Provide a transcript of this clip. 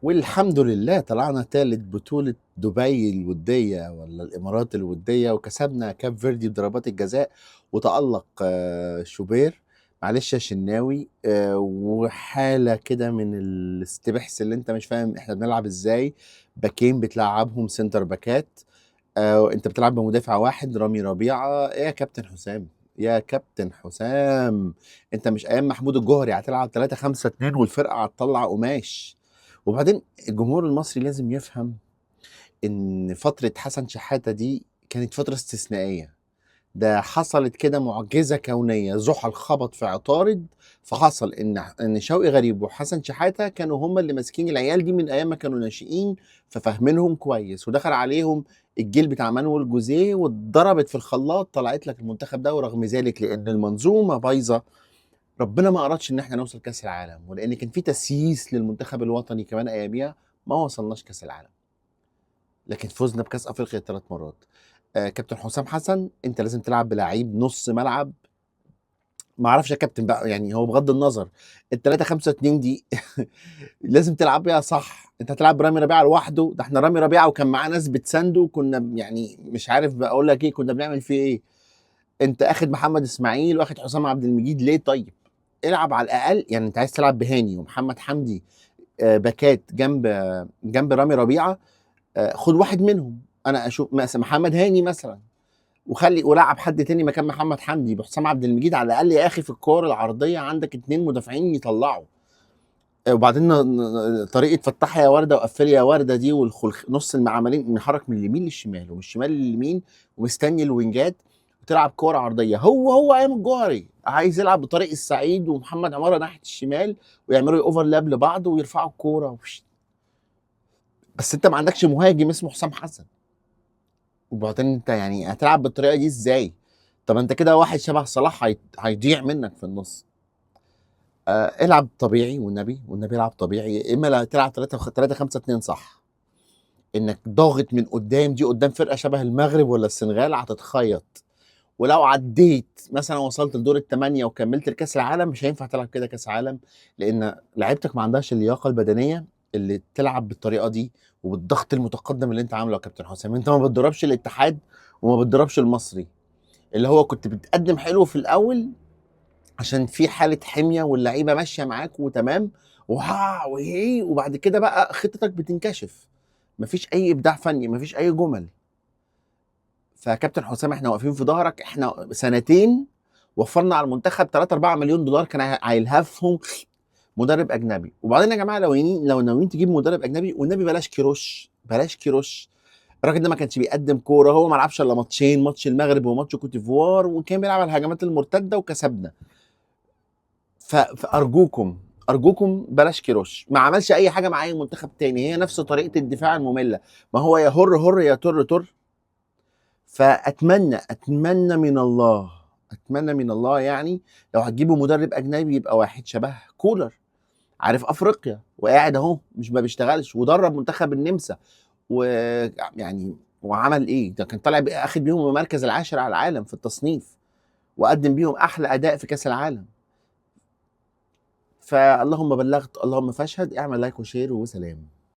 والحمد لله طلعنا تالت بطولة دبي الودية ولا الإمارات الودية، وكسبنا كاب فيردي بضربات الجزاء. وتألق شوبير، معلش يا شناوي، وحالة كده من الاستبحث اللي انت مش فاهم احنا بنلعب ازاي. باكين بتلعبهم سنتر باكات، وانت بتلعب بمدافع واحد رامي ربيعة. ايه يا كابتن حسام؟ يا كابتن حسام، انت مش ايام محمود الجوهري هتلعب 3-5-2 والفرقة هتطلع قماش؟ وبعدين الجمهور المصري لازم يفهم ان فترة حسن شحاتة دي كانت فترة استثنائية. ده حصلت كده معجزة كونية، زحل خبط في عطارد، فحصل ان شوقي غريب وحسن شحاتة كانوا هما اللي ماسكين العيال دي من ايام ما كانوا ناشئين، ففاهمينهم كويس، ودخل عليهم الجيل بتاع مانويل جوزيه واتضربت في الخلاط، طلعت لك المنتخب ده. ورغم ذلك لان المنظومة بايظة، ربنا ما أرادش إن إحنا نوصل كأس العالم، ولأن كان في تسييس للمنتخب الوطني كمان أياميها، ما وصلناش كأس العالم. لكن فزنا بكأس أفريقيا 3 مرات. كابتن حسام حسن، أنت لازم تلعب بلعيب نص ملعب. ما اعرفش يا كابتن بقى، يعني هو بغض النظر ال 3-5-2 دي لازم تلعب بيها صح. انت هتلعب برامي ربيعه لوحده؟ ده احنا رامي ربيعه وكان معاه ناس بتسانده، كنا يعني مش عارف بقول لك ايه، كنا بنعمل فيه ايه. انت اخد محمد اسماعيل واخد حسام عبد المجيد ليه؟ طيب العب على الاقل، يعني انت عايز تلعب بهاني ومحمد حمدي باكات جنب رامي ربيعه، خد واحد منهم. انا اشوف مثلا محمد هاني مثلا، وخلي ولعب حد تاني مكان محمد حمدي بحسام عبد المجيد على الاقل. يا اخي في الكور العرضيه عندك 2 مدافعين يطلعوا. وبعدين طريقه فتحها يا ورده وقفلي يا ورده دي، نص المعملين نحرك من اليمين للشمال ومن الشمال لليمين، ومستني الوينجات، وتلعب كور عرضيه. هو ايام الجوهري عايز يلعب بطريق السعيد ومحمد عماره ناحيه الشمال، ويعملوا اوفرلاب لبعض ويرفعوا الكوره بس انت ما عندكش مهاجم اسمه حسام حسن. وبعدين انت يعني هتلعب بالطريقه دي ازاي؟ طب انت كده واحد شبه صلاح هيضيع منك في النص. العب طبيعي، والنبي والنبي العب طبيعي. اما لا تلعب 3-5-2 صح، انك ضاغط من قدام، دي قدام فرقه شبه المغرب ولا السنغال هتتخيط. ولو عديت مثلا وصلت لدور الثمانيه وكملت لكاس العالم، مش هينفع تلعب كده كاس عالم، لان لعيبتك ما عندهاش اللياقه البدنيه اللي تلعب بالطريقه دي وبالضغط المتقدم اللي انت عامله يا كابتن حسام. انت ما بتدربش الاتحاد وما بتدربش المصري، اللي هو كنت بتقدم حلو في الاول عشان في حاله حميه واللعيبه ماشيه معاك وتمام، وها وهي، وبعد كده بقى خطتك بتنكشف، مفيش اي ابداع فني، مفيش اي جمل. فكابتن حسام احنا واقفين في ظهرك، احنا سنتين وفرنا على المنتخب 3 4 مليون دولار كان هيلهفهم مدرب اجنبي. وبعدين يا جماعه لو ناويين تجيب مدرب اجنبي، والنبي بلاش كيروش، بلاش كيروش. الراجل ده ما كانش بيقدم كوره، هو ما لعبش الا ماتشين، ماتش المغرب وماتش كوت ديفوار، وكان بيلعب على الهجمات المرتده وكسبنا. فارجوكم، ارجوكم بلاش كيروش. ما عملش اي حاجه مع اي منتخب تاني، هي نفس طريقه الدفاع الممله. ما هو يا هر هر يا تر تر. فاتمنى من الله، اتمنى من الله يعني لو هتجيبوا مدرب اجنبي يبقى واحد شبه كولر، عارف افريقيا وقاعد اهو مش ما بيشتغلش، ودرب منتخب النمسا، ويعني وعمل ايه؟ ده كان طالع اخد بيهم المركز العاشر على العالم في التصنيف، وقدم بيهم احلى اداء في كاس العالم. فاللهم بلغت اللهم فاشهد. اعمل لايك وشير وسلام.